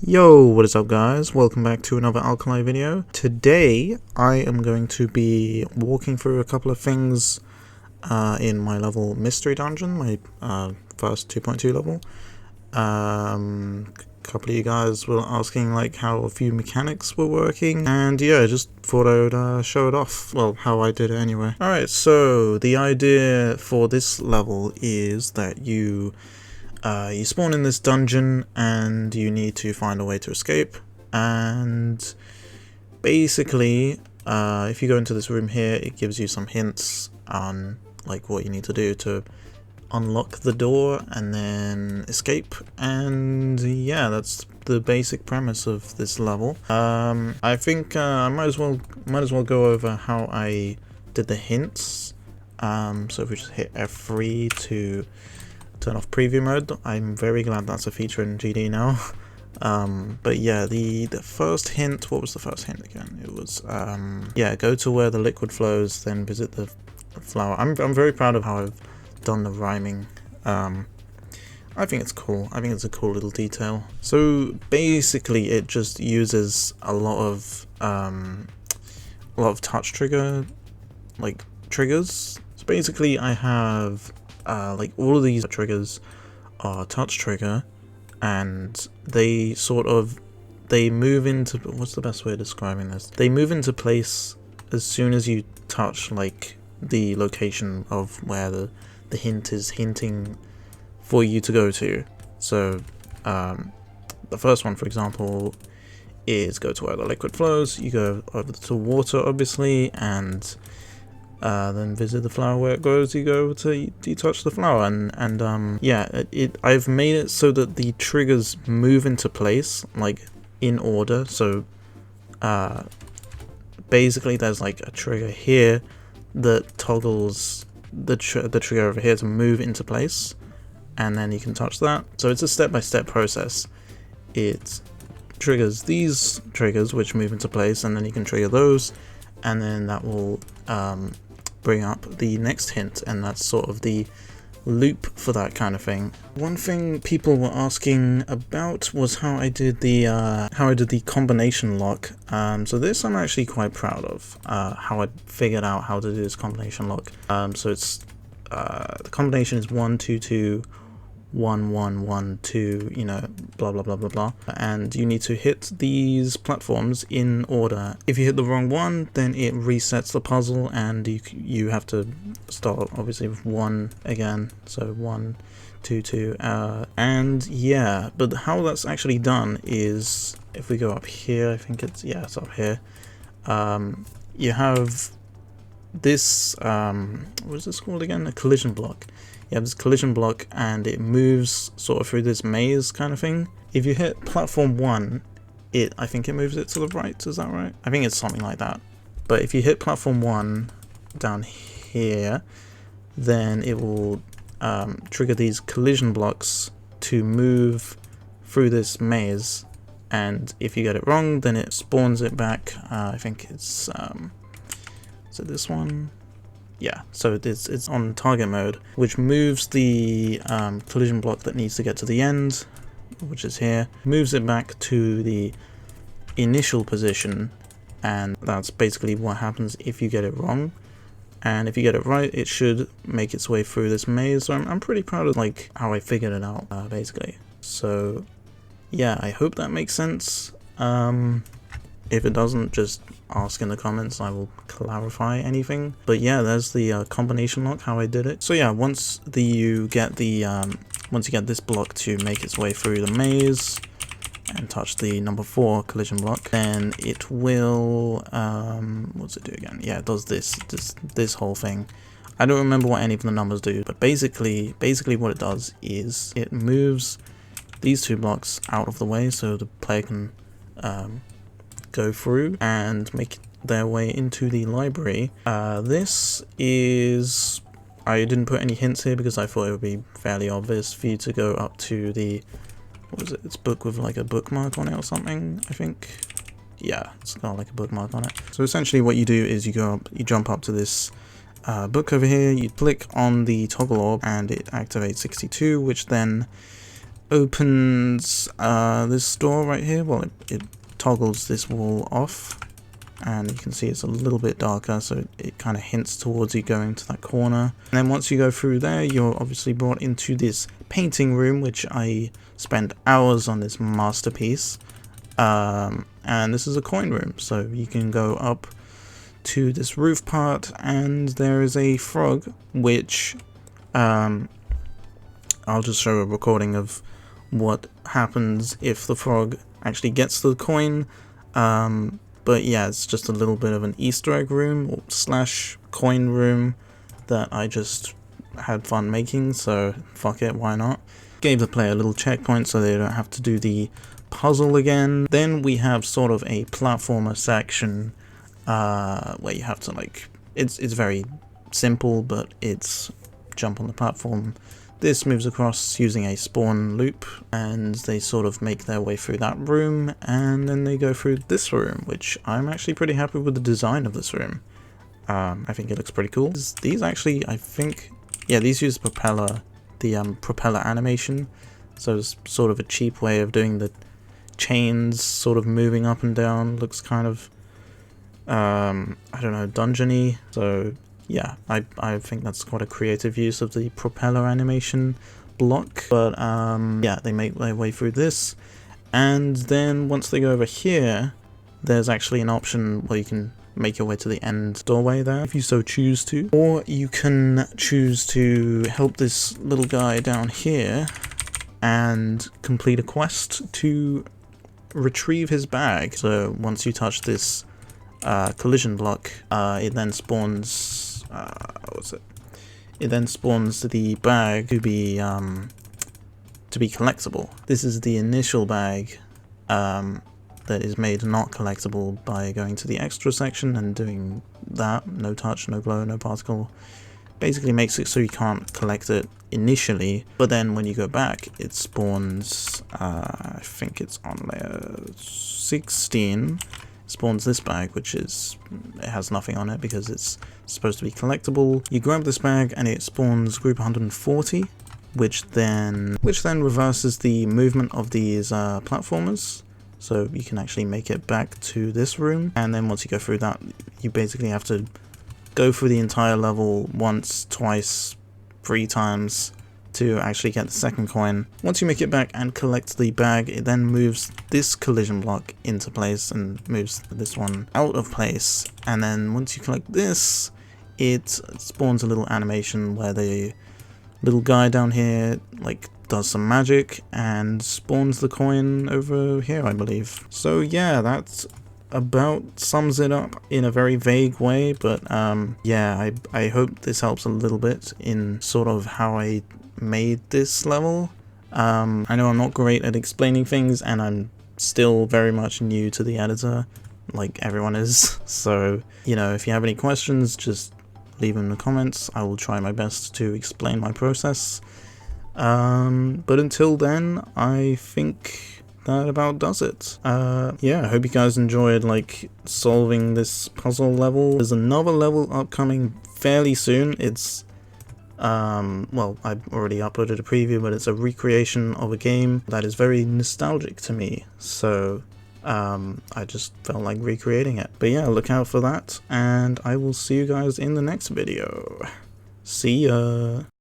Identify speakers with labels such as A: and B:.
A: Yo, what is up guys? Welcome back to another Alkali video. Today I am going to be walking through a couple of things in my level mystery dungeon, my first 2.2 level. A couple of you guys were asking like how a few mechanics were working, and yeah, I just thought I would show it off. Well, how I did it anyway. Alright, so the idea for this level is that you spawn in this dungeon and you need to find a way to escape, and basically if you go into this room here, it gives you some hints on like what you need to do to unlock the door and then escape. And yeah, that's the basic premise of this level. I think I might as well go over how I did the hints. So if we just hit F3 to turn off preview mode, I'm very glad that's a feature in GD now. But yeah, the first hint, what was the first hint again? It was yeah, go to where the liquid flows, then visit the flower. I'm very proud of how I've done the rhyming. I think it's cool. I think it's a cool little detail. So basically it just uses a lot of touch trigger like triggers. So basically I have like all of these triggers are touch trigger, and they move into, what's the best way of describing this? They move into place as soon as you touch like the location of where the hint is hinting for you to go to. So the first one, for example, is go to where the liquid flows. You go over to water, obviously, and then visit the flower where it grows. You go to touch the flower, and yeah, I've made it so that the triggers move into place like in order. So basically there's like a trigger here that toggles the trigger over here to move into place, and then you can touch that. So it's a step-by-step process. It triggers these triggers which move into place, and then you can trigger those, and then that will bring up the next hint, and that's sort of the loop for that kind of thing. One thing people were asking about was how I did the combination lock. So this I'm actually quite proud of, how I figured out how to do this combination lock. So it's the combination is 1 2 2 1 1 1 2, you know, blah blah blah blah blah, and you need to hit these platforms in order. If you hit the wrong one, then it resets the puzzle, and you have to start obviously with 1 again. So 1 2 2, and yeah, but how that's actually done is if we go up here, I think it's up here. You have this what is this called again? A collision block. You have this collision block, and it moves sort of through this maze kind of thing. If you hit platform 1, I think it moves it to the right, is that right? I think it's something like that. But if you hit platform 1 down here, then it will trigger these collision blocks to move through this maze, and if you get it wrong, then it spawns it back. I think it's so this one. Yeah, so it's on target mode, which moves the collision block that needs to get to the end, which is here, moves it back to the initial position, and that's basically what happens if you get it wrong. And if you get it right, it should make its way through this maze. So I'm pretty proud of like how I figured it out, basically. So yeah, I hope that makes sense. If it doesn't, just ask in the comments, I will clarify anything. But yeah, there's the combination lock, how I did it. So yeah, once you get this block to make its way through the maze and touch the number 4 collision block, then it will what's it do again? Yeah, it does this whole thing. I don't remember what any of the numbers do, but basically what it does is it moves these 2 blocks out of the way so the player can go through and make their way into the library. This is, I didn't put any hints here because I thought it would be fairly obvious for you to go up to the, what is it, it's book with like a bookmark on it or something, I think. Yeah, it's got like a bookmark on it. So essentially what you do is you jump up to this book over here, you click on the toggle orb, and it activates 62, which then opens this door right here. Well, it toggles this wall off, and you can see it's a little bit darker, so it kind of hints towards you going to that corner. And then once you go through there, you're obviously brought into this painting room, which I spent hours on this masterpiece. And this is a coin room, so you can go up to this roof part, and there is a frog, which I'll just show a recording of what happens if the frog actually gets to the coin. But yeah, it's just a little bit of an Easter egg room or slash coin room that I just had fun making, so fuck it, why not? Gave the player a little checkpoint so they don't have to do the puzzle again. Then we have sort of a platformer section where you have to, like, it's very simple, but it's jump on the platform. This moves across using a spawn loop, and they sort of make their way through that room, and then they go through this room, which I'm actually pretty happy with the design of this room. I think it looks pretty cool. These actually, I think, yeah, these use propeller, the propeller animation, so it's sort of a cheap way of doing the chains sort of moving up and down. Looks kind of, I don't know, dungeony. So yeah, I think that's quite a creative use of the propeller animation block. But yeah, they make their way through this, and then once they go over here, there's actually an option where you can make your way to the end doorway there, if you so choose to. Or you can choose to help this little guy down here and complete a quest to retrieve his bag. So once you touch this collision block, it then spawns it then spawns the bag to be collectible. This is the initial bag that is made not collectible by going to the extra section and doing that. No touch, no glow, no particle. Basically makes it so you can't collect it initially, but then when you go back, it spawns, I think it's on layer 16, spawns this bag, which is, it has nothing on it because it's supposed to be collectible. You grab this bag and it spawns group 140, which then reverses the movement of these platformers, so you can actually make it back to this room. And then once you go through that, you basically have to go through the entire level once, twice, 3 times to actually get the second coin. Once you make it back and collect the bag, it then moves this collision block into place and moves this one out of place. And then once you collect this, it spawns a little animation where the little guy down here like does some magic and spawns the coin over here, I believe. So yeah, that's about sums it up in a very vague way, but yeah, I hope this helps a little bit in sort of how I made this level. I know I'm not great at explaining things, and I'm still very much new to the editor, like everyone is, so, you know, if you have any questions, just leave them in the comments. I will try my best to explain my process. But until then, I think that about does it. Yeah, I hope you guys enjoyed, like, solving this puzzle level. There's another level upcoming fairly soon. It's, well, I've already uploaded a preview, but it's a recreation of a game that is very nostalgic to me, so I just felt like recreating it. But yeah, look out for that, and I will see you guys in the next video. See ya!